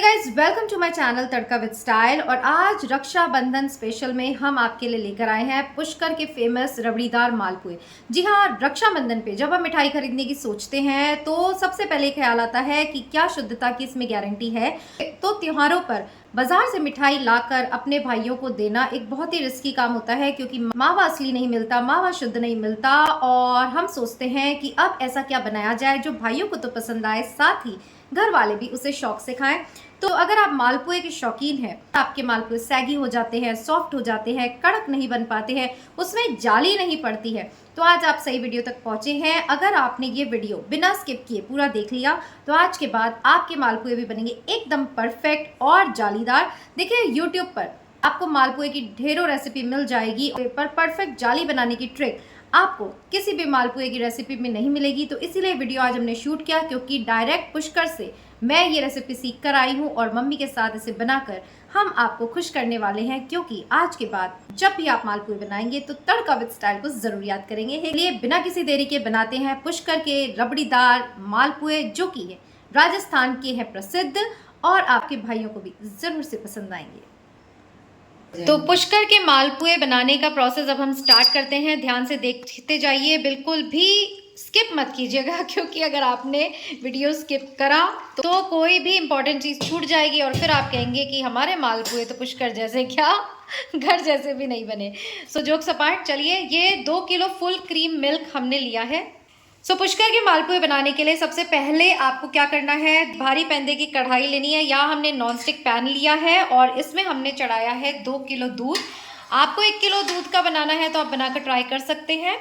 Guys welcome to my channel Tadka with style. और आज Rakshabandhan special में हम आपके लिए लेकर आए हैं पुष्कर के फेमस रबड़ीदार मालपुए। जी हाँ, रक्षाबंधन पे जब हम मिठाई खरीदने की सोचते हैं तो सबसे पहले ख्याल आता है कि क्या शुद्धता की इसमें गारंटी है। तो त्योहारों पर बाजार से मिठाई लाकर अपने भाइयों को देना एक बहुत ही रिस्की काम होता है, क्योंकि मावा असली नहीं मिलता, मावा शुद्ध नहीं मिलता। और हम सोचते हैं कि अब ऐसा क्या बनाया जाए जो भाइयों को तो पसंद आए, साथ ही घर वाले भी उसे शौक से खाएं। तो अगर आप मालपुए के शौकीन हैं, आपके मालपुए सैगी हो जाते हैं, सॉफ्ट हो जाते हैं, कड़क नहीं बन पाते हैं, उसमें जाली नहीं पड़ती है, तो आज आप सही वीडियो तक पहुंचे हैं। अगर आपने ये वीडियो बिना स्किप किए पूरा देख लिया तो आज के बाद आपके मालपुए भी बनेंगे एकदम परफेक्ट और जालीदार। देखिए, यूट्यूब पर आपको मालपुए की ढेरों रेसिपी मिल जाएगी, पर परफेक्ट जाली बनाने की ट्रिक आपको किसी भी मालपुए की रेसिपी में नहीं मिलेगी। तो इसीलिए वीडियो आज हमने शूट किया, क्योंकि डायरेक्ट पुष्कर से मैं ये रेसिपी सीख कर आई हूँ और मम्मी के साथ इसे बनाकर हम आपको खुश करने वाले हैं। क्योंकि आज के बाद जब भी आप मालपुए बनाएंगे तो तड़का विद स्टाइल को जरूर याद करेंगे। इसलिए बिना किसी देरी के बनाते हैं पुष्कर के रबड़ीदार मालपुए, जो कि है राजस्थान के हैं प्रसिद्ध और आपके भाइयों को भी जरूर से पसंद आएंगे। तो पुष्कर के मालपुए बनाने का प्रोसेस अब हम स्टार्ट करते हैं। ध्यान से देखते जाइए, बिल्कुल भी स्किप मत कीजिएगा, क्योंकि अगर आपने वीडियो स्किप करा तो कोई भी इंपॉर्टेंट चीज़ छूट जाएगी और फिर आप कहेंगे कि हमारे मालपुए तो पुष्कर जैसे क्या, घर जैसे भी नहीं बने। सो जोक्स अपार्ट, चलिए, ये 2 किलो फुल क्रीम मिल्क हमने लिया है। पुष्कर के मालपुए बनाने के लिए सबसे पहले आपको क्या करना है, भारी पैंदे की कढ़ाई लेनी है। यहाँ हमने नॉन स्टिक पैन लिया है और इसमें हमने चढ़ाया है 2 किलो दूध। आपको 1 किलो दूध का बनाना है तो आप बनाकर ट्राई कर सकते हैं।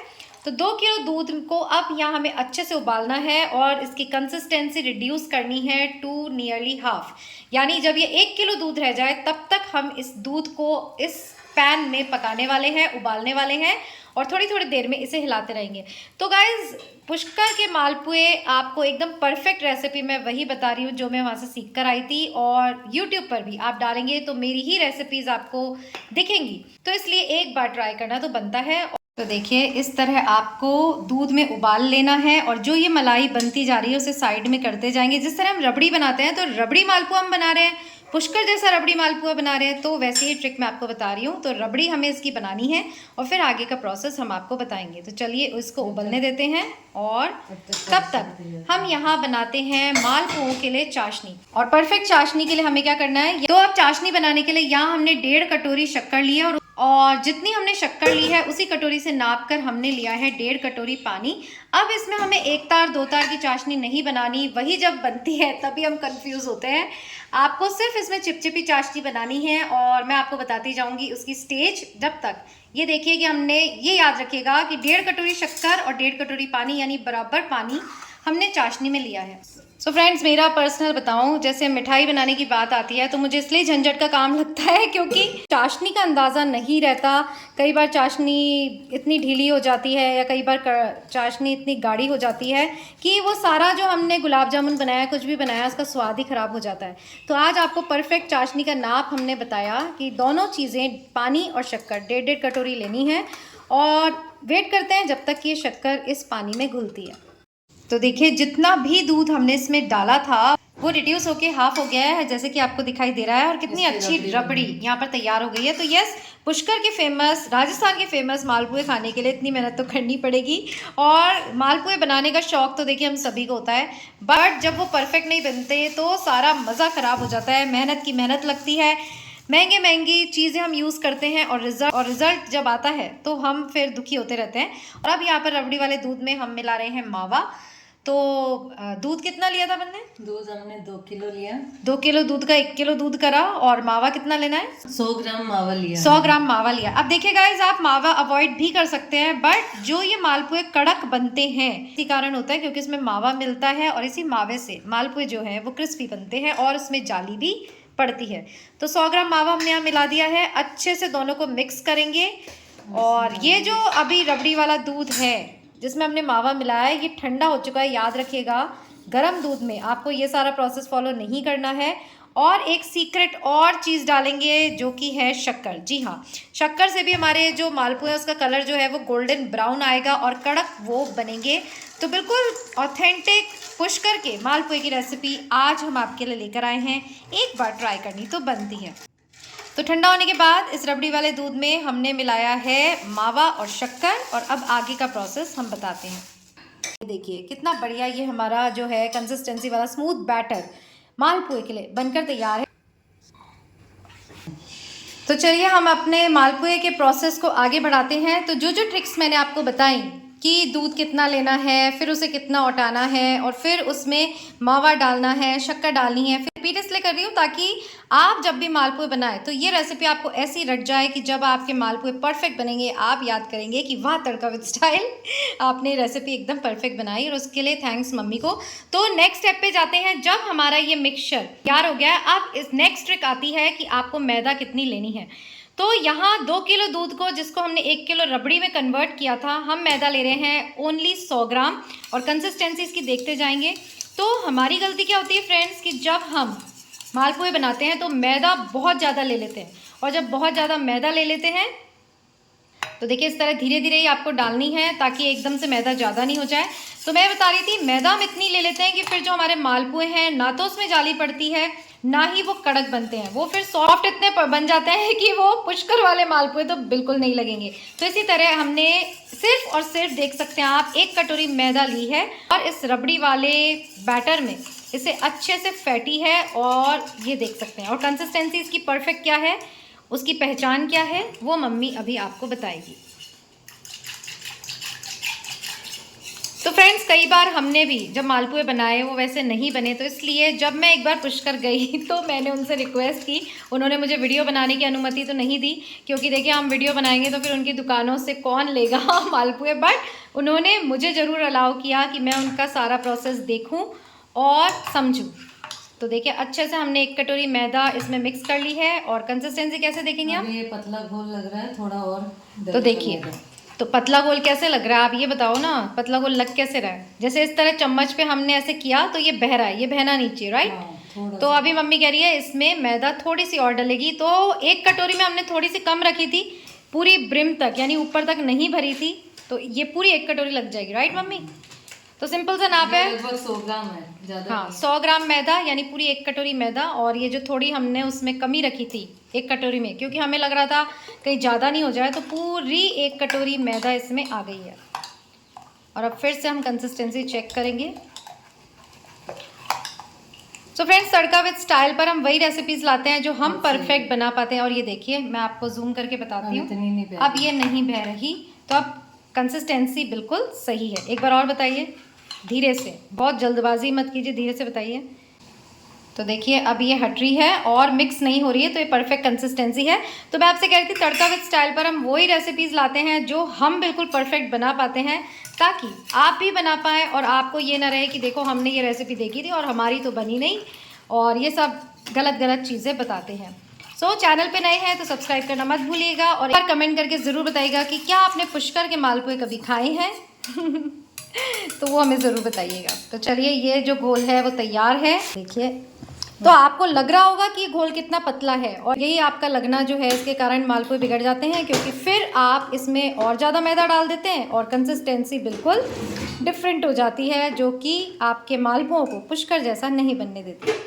तो 2 किलो दूध को अब यहाँ हमें अच्छे से उबालना है और इसकी कंसिस्टेंसी रिड्यूस करनी है टू नियरली हाफ। यानी जब ये 1 किलो दूध रह जाए तब तक हम इस दूध को इस पैन में पकाने वाले हैं, उबालने वाले हैं और थोड़ी थोड़ी देर में इसे हिलाते रहेंगे। तो गाइज, पुष्कर के मालपुए आपको एकदम परफेक्ट रेसिपी मैं वही बता रही हूँ जो मैं वहाँ से सीख कर आई थी, और यूट्यूब पर भी आप डालेंगे तो मेरी ही रेसिपीज़ आपको दिखेंगी। तो इसलिए एक बार ट्राई करना तो बनता है। तो देखिए, इस तरह आपको दूध में उबाल लेना है और जो ये मलाई बनती जा रही है उसे साइड में करते जाएंगे। जिस तरह हम रबड़ी बनाते हैं, तो रबड़ी मालपुआ हम बना रहे हैं, पुष्कर जैसा रबड़ी मालपुआ बना रहे हैं, तो वैसे ही ट्रिक मैं आपको बता रही हूँ। तो रबड़ी हमें इसकी बनानी है और फिर आगे का प्रोसेस हम आपको बताएंगे। तो चलिए इसको उबलने देते हैं और तब तक हम यहाँ बनाते हैं मालपुओं के लिए चाशनी। और परफेक्ट चाशनी के लिए हमें क्या करना है, तो अब चाशनी बनाने के लिए यहाँ हमने 1.5 कटोरी शक्कर ली है और जितनी हमने शक्कर ली है उसी कटोरी से नाप कर हमने लिया है 1.5 कटोरी पानी। अब इसमें हमें 1 तार 2 तार की चाशनी नहीं बनानी, वही जब बनती है तभी हम कंफ्यूज होते हैं। आपको सिर्फ इसमें चिपचिपी चाशनी बनानी है और मैं आपको बताती जाऊंगी उसकी स्टेज। जब तक ये देखिए कि हमने ये याद रखिएगा कि 1.5 कटोरी शक्कर और 1.5 कटोरी पानी, यानी बराबर पानी हमने चाशनी में लिया है। सो फ्रेंड्स, मेरा पर्सनल बताऊं, जैसे मिठाई बनाने की बात आती है तो मुझे इसलिए झंझट का काम लगता है क्योंकि चाशनी का अंदाज़ा नहीं रहता। कई बार चाशनी इतनी ढीली हो जाती है या कई बार चाशनी इतनी गाढ़ी हो जाती है कि वो सारा जो हमने गुलाब जामुन बनाया, कुछ भी बनाया, उसका स्वाद ही ख़राब हो जाता है। तो आज आपको परफेक्ट चाशनी का नाप हमने बताया कि दोनों चीज़ें, पानी और शक्कर, 1.5 कटोरी लेनी है और वेट करते हैं जब तक ये शक्कर इस पानी में घुलती है। तो देखिए, जितना भी दूध हमने इसमें डाला था वो रिड्यूस होके हाफ हो गया है, जैसे कि आपको दिखाई दे रहा है। और कितनी अच्छी रबड़ी यहाँ पर तैयार हो गई है। तो यस, पुष्कर के फेमस, राजस्थान के फेमस मालपुए खाने के लिए इतनी मेहनत तो करनी पड़ेगी। और मालपुए बनाने का शौक तो देखिए हम सभी को होता है, बट जब वो परफेक्ट नहीं बनते तो सारा मज़ा ख़राब हो जाता है। मेहनत की मेहनत लगती है, महंगी चीज़ें हम यूज़ करते हैं और रिज़ल्ट जब आता है तो हम फिर दुखी होते रहते हैं। और अब यहाँ पर रबड़ी वाले दूध में हम मिला रहे हैं मावा। तो दूध कितना लिया था बनने? दूध हमने 2 किलो लिया। 2 किलो दूध का 1 किलो दूध करा। और मावा कितना लेना है? 100 ग्राम मावा लिया। 100 ग्राम मावा लिया। अब देखिए गाइज, आप मावा अवॉइड भी कर सकते हैं, बट जो ये मालपुए कड़क बनते हैं इसी कारण होता है क्योंकि इसमें मावा मिलता है और इसी मावे से मालपुए जो है वो क्रिस्पी बनते हैं और उसमें जाली भी पड़ती है। तो 100 ग्राम मावा हमने यहाँ मिला दिया है। अच्छे से दोनों को मिक्स करेंगे। और ये जो अभी रबड़ी वाला दूध है जिसमें हमने मावा मिलाया है, ये ठंडा हो चुका है। याद रखिएगा, गर्म दूध में आपको ये सारा प्रोसेस फॉलो नहीं करना है। और एक सीक्रेट और चीज़ डालेंगे जो कि है शक्कर। जी हाँ, शक्कर से भी हमारे जो मालपुए है उसका कलर जो है वो गोल्डन ब्राउन आएगा और कड़क वो बनेंगे। तो बिल्कुल ऑथेंटिक पुष्कर के मालपुए की रेसिपी आज हम आपके लिए लेकर आए हैं। एक बार ट्राई करनी तो बनती है। तो ठंडा होने के बाद इस रबड़ी वाले दूध में हमने मिलाया है मावा और शक्कर, और अब आगे का प्रोसेस हम बताते हैं। देखिए कितना बढ़िया ये हमारा जो है कंसिस्टेंसी वाला स्मूथ बैटर मालपुए के लिए बनकर तैयार है। तो चलिए हम अपने मालपुए के प्रोसेस को आगे बढ़ाते हैं। तो जो जो ट्रिक्स मैंने आपको बताई कि दूध कितना लेना है, फिर उसे कितना औटाना है, और फिर उसमें मावा डालना है, शक्कर डालनी है, फिर रिपीट इसलिए कर रही हूँ ताकि आप जब भी मालपुए बनाएं तो ये रेसिपी आपको ऐसी रट जाए कि जब आपके मालपुए परफेक्ट बनेंगे आप याद करेंगे कि वाह तड़का विद स्टाइल, आपने रेसिपी एकदम परफेक्ट बनाई, और उसके लिए थैंक्स मम्मी को। तो नेक्स्ट स्टेप पे जाते हैं। जब हमारा ये मिक्सचर तैयार हो गया है, अब इस नेक्स्ट ट्रिक आती है कि आपको मैदा कितनी लेनी है। तो यहाँ 2 किलो दूध को, जिसको हमने 1 किलो रबड़ी में कन्वर्ट किया था, हम मैदा ले रहे हैं ओनली 100 ग्राम, और कंसिस्टेंसी इसकी देखते जाएंगे। तो हमारी गलती क्या होती है फ्रेंड्स कि जब हम मालपुए बनाते हैं तो मैदा बहुत ज़्यादा ले लेते हैं, और जब बहुत ज़्यादा मैदा ले लेते हैं तो देखिए इस तरह धीरे धीरे ही आपको डालनी है ताकि एकदम से मैदा ज़्यादा नहीं हो जाए। तो मैं बता रही थी मैदा हम इतनी ले लेते हैं कि फिर जो हमारे मालपुए हैं ना तो उसमें जाली पड़ती है ना ही वो कड़क बनते हैं, वो फिर सॉफ्ट इतने बन जाते हैं कि वो पुष्कर वाले मालपुए तो बिल्कुल नहीं लगेंगे। तो इसी तरह हमने सिर्फ और सिर्फ देख सकते हैं आप 1 कटोरी मैदा ली है, और इस रबड़ी वाले बैटर में इसे अच्छे से फैटी है, और ये देख सकते हैं। और कंसिस्टेंसी इसकी परफेक्ट क्या है, उसकी पहचान क्या है, वो मम्मी अभी आपको बताएगी। तो फ्रेंड्स कई बार हमने भी जब मालपुए बनाए वो वैसे नहीं बने, तो इसलिए जब मैं एक बार पुष्कर गई तो मैंने उनसे रिक्वेस्ट की। उन्होंने मुझे वीडियो बनाने की अनुमति तो नहीं दी, क्योंकि देखिए हम वीडियो बनाएंगे तो फिर उनकी दुकानों से कौन लेगा मालपुए, बट उन्होंने मुझे ज़रूर अलाउ किया कि मैं उनका सारा प्रोसेस देखूँ और समझूँ। तो देखिए अच्छे से हमने 1 कटोरी मैदा इसमें मिक्स कर ली है, और कंसिस्टेंसी कैसे देखेंगे आप? ये पतला घोल लग रहा है थोड़ा और। तो देखिए तो पतला घोल कैसे लग रहा है आप ये बताओ ना, पतला घोल लग कैसे रहा है? जैसे इस तरह चम्मच पे हमने ऐसे किया तो ये बह रहा है, ये बहना नहीं चाहिए, राइट? तो अभी मम्मी कह रही है इसमें मैदा थोड़ी सी और डलेगी। तो 1 कटोरी में हमने थोड़ी सी कम रखी थी, पूरी ब्रिम तक यानी ऊपर तक नहीं भरी थी, तो ये पूरी 1 कटोरी लग जाएगी, राइट मम्मी? तो सिंपल सा नाप है, लगभग 100 ग्राम है, ज़्यादा हाँ 100 ग्राम मैदा यानी पूरी 1 कटोरी मैदा। और ये जो थोड़ी हमने उसमें कमी रखी थी 1 कटोरी में, क्योंकि हमें लग रहा था कहीं ज़्यादा नहीं हो जाए, तो पूरी 1 कटोरी मैदा इसमें आ गई है। और अब फिर से हम कंसिस्टेंसी चेक करेंगे। तो फ्रेंड्स तड़का विद स्टाइल पर हम वही रेसिपीज़ लाते हैं जो हम परफेक्ट बना पाते हैं। और ये देखिए मैं आपको जूम करके बताती हूँ, अब ये नहीं बह रही, तो अब कंसिस्टेंसी बिल्कुल सही है। एक बार और बताइए धीरे से, बहुत जल्दबाजी मत कीजिए, धीरे से बताइए। तो देखिए अब ये हट रही है और मिक्स नहीं हो रही है, तो ये परफेक्ट कंसिस्टेंसी है। तो मैं आपसे कह रही थी तड़का विद स्टाइल पर हम वही रेसिपीज़ लाते हैं जो हम बिल्कुल परफेक्ट बना पाते हैं, ताकि आप भी बना पाएँ और आपको ये ना रहे कि देखो हमने ये रेसिपी देखी थी और हमारी तो बनी नहीं, और ये सब गलत गलत चीज़ें बताते हैं। सो चैनल पे नए हैं तो सब्सक्राइब करना मत भूलिएगा, और एक बार कमेंट करके ज़रूर बताइएगा कि क्या आपने पुष्कर के मालपुए कभी खाए हैं तो वो हमें ज़रूर बताइएगा। तो चलिए ये जो घोल है वो तैयार है, देखिए। तो आपको लग रहा होगा कि घोल कितना पतला है, और यही आपका लगना जो है इसके कारण मालपुए बिगड़ जाते हैं, क्योंकि फिर आप इसमें और ज़्यादा मैदा डाल देते हैं और कंसिस्टेंसी बिल्कुल डिफरेंट हो जाती है, जो कि आपके मालपुओं को पुष्कर जैसा नहीं बनने देती।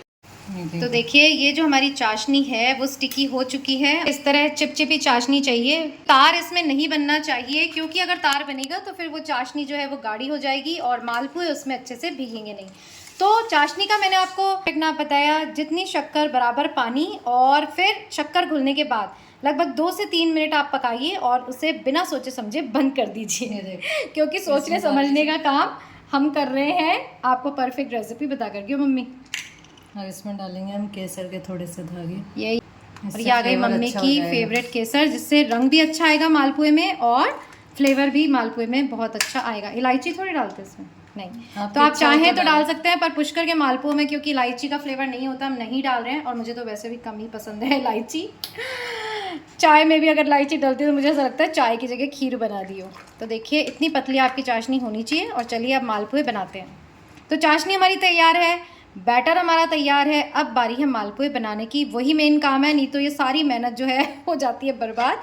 तो देखिए ये जो हमारी चाशनी है वो स्टिकी हो चुकी है, इस तरह चिपचिपी चाशनी चाहिए। तार इसमें नहीं बनना चाहिए, क्योंकि अगर तार बनेगा तो फिर वो चाशनी जो है वो गाढ़ी हो जाएगी और मालपुए उसमें अच्छे से भीगेंगे नहीं। तो चाशनी का मैंने आपको नाप बताया, जितनी शक्कर बराबर पानी, और फिर शक्कर घुलने के बाद लगभग 2 से 3 मिनट आप पकाइए और उसे बिना सोचे समझे बंद कर दीजिए क्योंकि सोचने समझने का काम हम कर रहे हैं आपको परफेक्ट रेसिपी बता कर। क्यों मम्मी? और इसमें डालेंगे हम केसर के थोड़े से धागे, यही। और ये आ गई मम्मी की फेवरेट केसर, जिससे रंग भी अच्छा आएगा मालपुए में और फ्लेवर भी मालपुए में बहुत अच्छा आएगा। इलायची थोड़ी डालते हैं इसमें? नहीं। तो आप चाहें तो डाल सकते हैं, पर पुष्कर के मालपुओं में क्योंकि इलायची का फ्लेवर नहीं होता, हम नहीं डाल रहे हैं। और मुझे तो वैसे भी कम ही पसंद है इलायची। चाय में भी अगर इलायची डलती है तो मुझे ऐसा लगता है चाय की जगह खीर बना दी हो। तो देखिए इतनी पतली आपकी चाशनी होनी चाहिए। और चलिए अब मालपुए बनाते हैं। तो चाशनी हमारी तैयार है, बैटर हमारा तैयार है, अब बारी है मालपुए बनाने की। वही मेन काम है, नहीं तो ये सारी मेहनत जो है हो जाती है बर्बाद।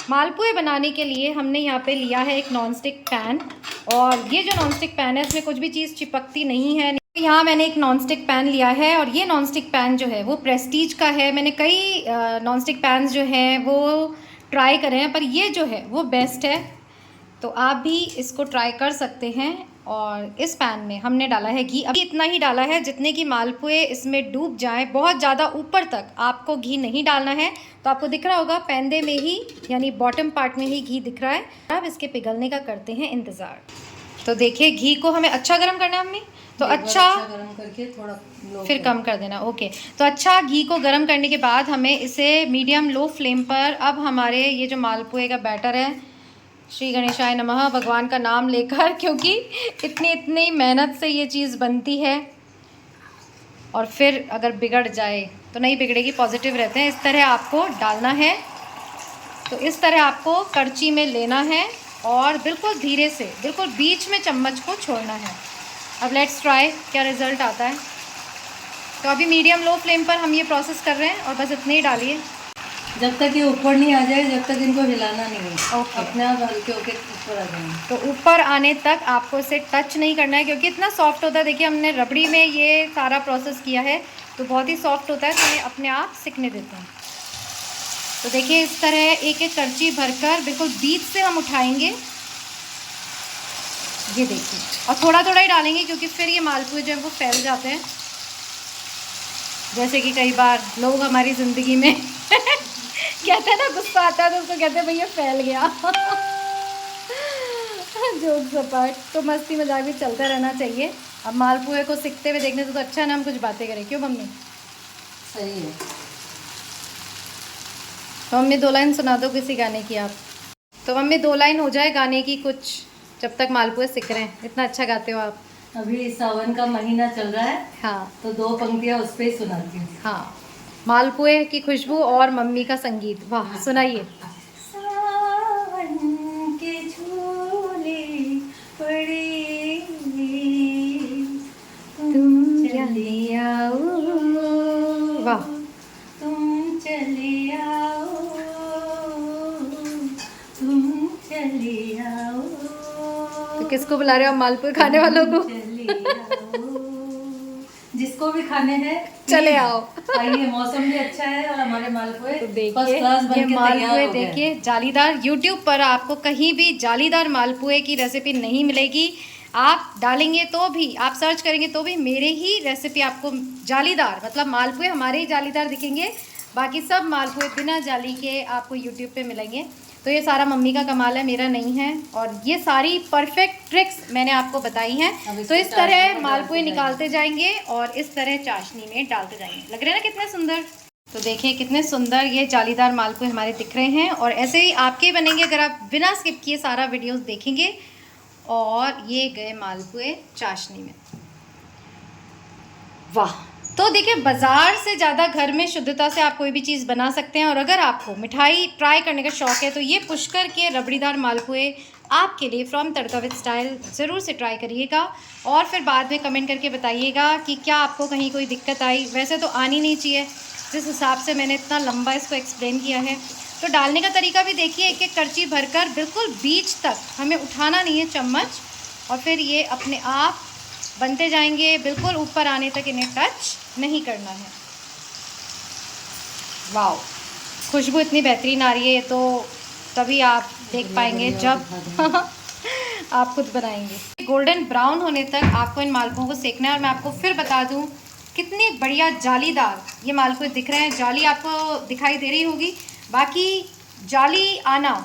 मालपुए बनाने के लिए हमने यहाँ पे लिया है एक नॉनस्टिक पैन, और ये जो नॉनस्टिक पैन है इसमें कुछ भी चीज़ चिपकती नहीं है। यहाँ मैंने एक नॉनस्टिक पैन लिया है, और ये नॉनस्टिक पैन जो है वो प्रेस्टीज का है। मैंने कई नॉनस्टिक पैन्स जो हैं वो ट्राई करे हैं, पर ये जो है वो बेस्ट है, तो आप भी इसको ट्राई कर सकते हैं। और इस पैन में हमने डाला है घी, अभी इतना ही डाला है जितने की मालपुए इसमें डूब जाएं, बहुत ज़्यादा ऊपर तक आपको घी नहीं डालना है। तो आपको दिख रहा होगा पैंदे में ही, यानी बॉटम पार्ट में ही घी दिख रहा है। अब इसके पिघलने का करते हैं इंतज़ार। तो देखिए घी को हमें अच्छा गर्म करना है मम्मी, तो अच्छा गर्म करके थोड़ा लो फिर कम कर देना। ओके, तो अच्छा घी को गर्म करने के बाद हमें इसे मीडियम लो फ्लेम पर, अब हमारे ये जो मालपुए का बैटर है, श्री गणेशाय नमः, भगवान का नाम लेकर, क्योंकि इतनी मेहनत से ये चीज़ बनती है, और फिर अगर बिगड़ जाए तो नहीं बिगड़ेगी, पॉजिटिव रहते हैं। इस तरह आपको डालना है, तो इस तरह आपको करची में लेना है और बिल्कुल धीरे से, बिल्कुल बीच में चम्मच को छोड़ना है। अब लेट्स ट्राई क्या रिज़ल्ट आता है। तो अभी मीडियम लो फ्लेम पर हम ये प्रोसेस कर रहे हैं, और बस इतने ही डालिए जब तक ये ऊपर नहीं आ जाए, जब तक इनको हिलाना नहीं है। ओके। अपने आप हल्के होके ऊपर आ जाएंगे। तो ऊपर आने तक आपको इसे टच नहीं करना है, क्योंकि इतना सॉफ्ट होता है। देखिए हमने रबड़ी में ये सारा प्रोसेस किया है, तो बहुत ही सॉफ्ट होता है, तो ये अपने आप सिकने देते हैं। तो देखिए इस तरह एक एक करची भरकर बिल्कुल बीच से हम उठाएंगे, ये देखिए, और थोड़ा थोड़ा ही डालेंगे, क्योंकि फिर ये मालपुए जो है वो फैल जाते हैं। जैसे कि कई बार लोग हमारी ज़िंदगी में कहते हैं ना, गुस्सा आता है तो उसको कहते हैं भैया फैल गया। जोक सपाट, तो मस्ती मजाक भी चलता रहना चाहिए। अब मालपुए को सिकते हुए देखने से तो अच्छा ना हम कुछ बातें करें, क्यों मम्मी? सही है। तो मम्मी 2 लाइन सुना दो किसी गाने की आप। तो मम्मी 2 लाइन हो जाए गाने की कुछ, जब तक मालपुए सिक रहे हैं। इतना अच्छा गाते हो आप। अभी सावन का महीना चल रहा है, हाँ तो 2 पंक्तियाँ उस पर ही सुनाती हूँ। हाँ, मालपुए की खुशबू और मम्मी का संगीत, वाह सुनाइए। सावन के झूले पड़े, तुम चले आओ, वाह, तुम चले आओ, तुम चले आओ। तो किसको बुला रहे हो आप, मालपुए खाने वालों को? चले आओ, जिसको भी खाने हैं चले आओ। आइए, मौसम भी अच्छा है और हमारे मालपुए तो फर्स्ट देखिए क्लास ये बनके तैयार मालपुए हो गए। देखिए जालीदार। YouTube पर आपको कहीं भी जालीदार मालपुए की रेसिपी नहीं मिलेगी। आप डालेंगे तो भी, आप सर्च करेंगे तो भी मेरे ही रेसिपी आपको जालीदार, मतलब मालपुए हमारे ही जालीदार दिखेंगे, बाकी सब मालपुए बिना जाली के आपको YouTube पे मिलेंगे। तो ये सारा मम्मी का कमाल है, मेरा नहीं है, और ये सारी परफेक्ट ट्रिक्स मैंने आपको बताई हैं। तो इस तरह मालपुए निकालते जाएंगे और इस तरह चाशनी में डालते जाएंगे। लग रहे हैं ना कितने सुंदर? तो देखिए कितने सुंदर ये जालीदार मालपुए हमारे दिख रहे हैं, और ऐसे ही आपके बनेंगे अगर आप बिना स्किप किए सारा वीडियोस देखेंगे। और ये गए मालपुए चाशनी में, वाह। तो देखिए बाज़ार से ज़्यादा घर में शुद्धता से आप कोई भी चीज़ बना सकते हैं। और अगर आपको मिठाई ट्राई करने का शौक़ है तो ये पुष्कर के रबड़ीदार मालपुए आपके लिए फ्रॉम तड़का विद स्टाइल ज़रूर से ट्राई करिएगा, और फिर बाद में कमेंट करके बताइएगा कि क्या आपको कहीं कोई दिक्कत आई। वैसे तो आनी नहीं चाहिए, जिस हिसाब से मैंने इतना लंबा इसको एक्सप्लेन किया है। तो डालने का तरीका भी देखिए, एक एक करची भरकर बिल्कुल बीच तक हमें उठाना नहीं है चम्मच, और फिर ये अपने आप बनते जाएंगे, बिल्कुल ऊपर आने तक इन्हें टच नहीं करना है। वाओ, खुशबू इतनी बेहतरीन आ रही है, तो तभी आप देख पाएंगे जब आप खुद बनाएंगे। गोल्डन ब्राउन होने तक आपको इन मालपुओं को सेकना है। और मैं आपको फिर बता दूं कितनी बढ़िया जालीदार ये मालपुए दिख रहे हैं। जाली आपको दिखाई दे रही होगी, बाकी जाली आना,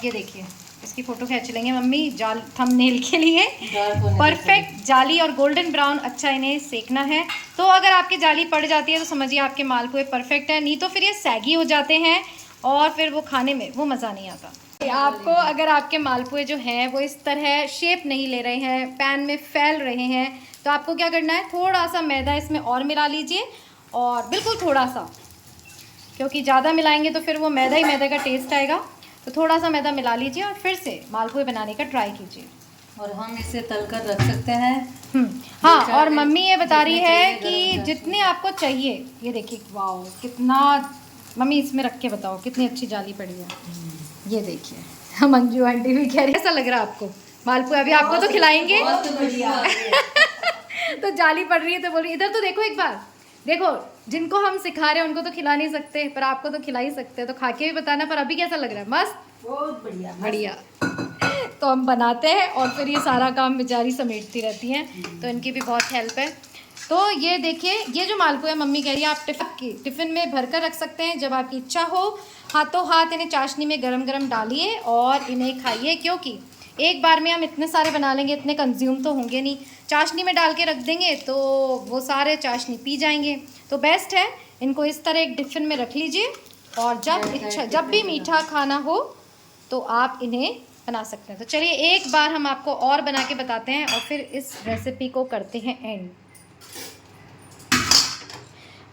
ये देखिए, इसकी फ़ोटो खींच लेंगे मम्मी जाल थंबनेल के लिए। परफेक्ट जाली और गोल्डन ब्राउन अच्छा इन्हें सेकना है। तो अगर आपकी जाली पड़ जाती है तो समझिए आपके मालपुए परफेक्ट है, नहीं तो फिर ये सैगी हो जाते हैं और फिर वो खाने में वो मज़ा नहीं आता। आपको अगर आपके मालपुए जो हैं वो इस तरह शेप नहीं ले रहे हैं, पैन में फैल रहे हैं, तो आपको क्या करना है, थोड़ा सा मैदा इसमें और मिला लीजिए, और बिल्कुल थोड़ा सा, क्योंकि ज़्यादा मिलाएंगे तो फिर वो मैदा ही मैदा का टेस्ट आएगा। तो थोड़ा सा मैदा मिला लीजिए और फिर से मालपुए बनाने का ट्राई कीजिए। और हम इसे तलकर रख सकते हैं। हाँ, और मम्मी ये बता रही है कि जितने आपको चाहिए। ये देखिए वाओ कितना, मम्मी इसमें रख के बताओ कितनी अच्छी जाली पड़ी है। ये देखिए, हम अंजू आंटी भी कह रही है। कैसा लग रहा है आपको मालपुआ? अभी आपको तो खिलाएंगे। तो जाली पड़ रही है तो बोल रही इधर तो देखो एक बार। देखो, जिनको हम सिखा रहे हैं उनको तो खिला नहीं सकते, पर आपको तो खिला ही सकते हैं, तो खा के भी बताना। पर अभी कैसा लग रहा है? मस्त, बहुत बढ़िया बढ़िया। तो हम बनाते हैं और फिर ये सारा काम बेचारी समेटती रहती हैं, तो इनकी भी बहुत हेल्प है। तो ये देखिए, ये जो मालपुआ है मम्मी कह रही है आप टिफ़िन में भर कर रख सकते हैं। जब आपकी इच्छा हो, हाथों हाथ इन्हें चाशनी में गरम गरम डालिए और इन्हें खाइए, क्योंकि एक बार में हम इतने सारे बना लेंगे, इतने कंज्यूम तो होंगे नहीं। चाशनी में डाल के रख देंगे तो वो सारे चाशनी पी जाएंगे। तो बेस्ट है इनको इस तरह एक टिफ़िन में रख लीजिए, और जब भी मीठा खाना हो तो आप इन्हें बना सकते हैं। तो चलिए एक बार हम आपको और बना के बताते हैं और फिर इस रेसिपी को करते हैं एंड।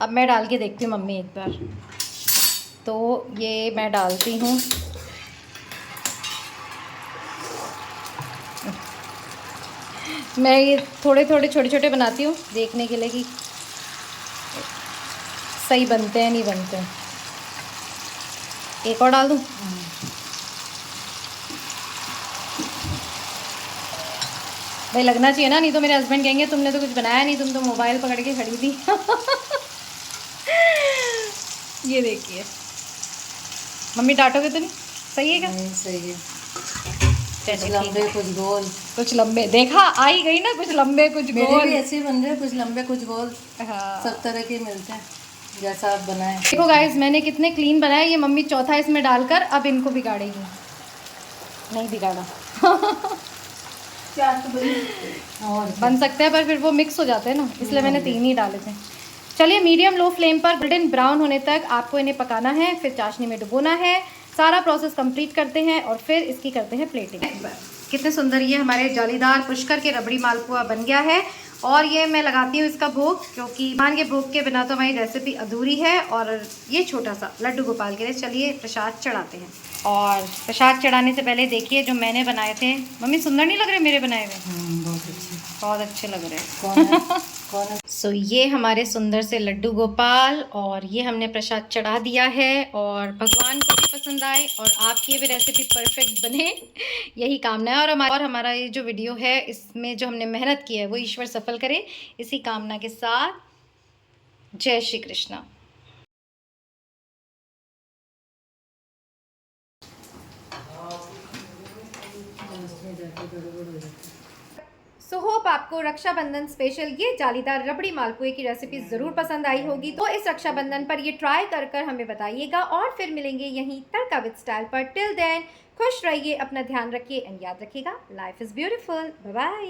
अब मैं डाल के देखती हूँ मम्मी एक बार। तो ये मैं डालती हूँ, मैं ये थोड़े थोड़े छोटे छोटे बनाती हूँ देखने के लिए कि सही बनते हैं नहीं बनते हैं। एक और डाल दूँ? भाई लगना चाहिए ना, नहीं तो मेरे हस्बैंड कहेंगे तुमने तो कुछ बनाया नहीं, तुम तो मोबाइल पकड़ के खड़ी थी। ये देखिए, मम्मी डांटोगे तो नहीं? सही है क्या? नहीं, सही है। चलिए, कुछ लंबे कुछ गोल। कुछ लंबे, देखा आ ही गई ना, कुछ लंबे कुछ मेरे गोल। भी ऐसे ही बन रहे हैं, कुछ लंबे कुछ गोल। हाँ, सब तरह के मिलते हैं, जैसा आप बनाएं। देखो गाइस, मैंने कितने क्लीन बनाए। ये मम्मी चौथा इसमें डालकर अब इनको बिगाड़ेगी। नहीं बिगाड़ा। और बन सकते हैं पर फिर वो मिक्स हो जाते हैं ना, इसलिए मैंने 3 ही डाले थे। चलिए मीडियम लो फ्लेम पर गोल्डन ब्राउन होने तक आपको इन्हें पकाना है, फिर चाशनी में डुबोना है। सारा प्रोसेस कंप्लीट करते हैं और फिर इसकी करते हैं प्लेटिंग। कितने सुंदर ये हमारे जालीदार पुष्कर के रबड़ी मालपुआ बन गया है। और ये मैं लगाती हूँ इसका भोग, क्योंकि भगवान के भोग के बिना तो हमारी रेसिपी अधूरी है। और ये छोटा सा लड्डू गोपाल के लिए चलिए प्रसाद चढ़ाते हैं। और प्रसाद चढ़ाने से पहले देखिए जो मैंने बनाए थे, मम्मी सुंदर नहीं लग रहे मेरे बनाए हुए? बहुत अच्छे। बहुत अच्छे लग रहे हैं। कौन है? कौन है? सो ये हमारे सुंदर से लड्डू गोपाल, और ये हमने प्रसाद चढ़ा दिया है। और भगवान को भी पसंद आए और आपकी भी रेसिपी परफेक्ट बने, यही कामना है। और हमारा ये जो वीडियो है इसमें जो हमने मेहनत की है वो ईश्वर सफल करे, इसी कामना के साथ जय श्री कृष्णा। सो होप आपको रक्षाबंधन स्पेशल ये जालीदार रबड़ी मालपुए की रेसिपी ज़रूर पसंद आई होगी। तो इस रक्षाबंधन पर ये ट्राई कर कर हमें बताइएगा, और फिर मिलेंगे यहीं तड़का विद स्टाइल पर। टिल देन खुश रहिए, अपना ध्यान रखिए एंड याद रखिएगा, life is beautiful. Bye bye.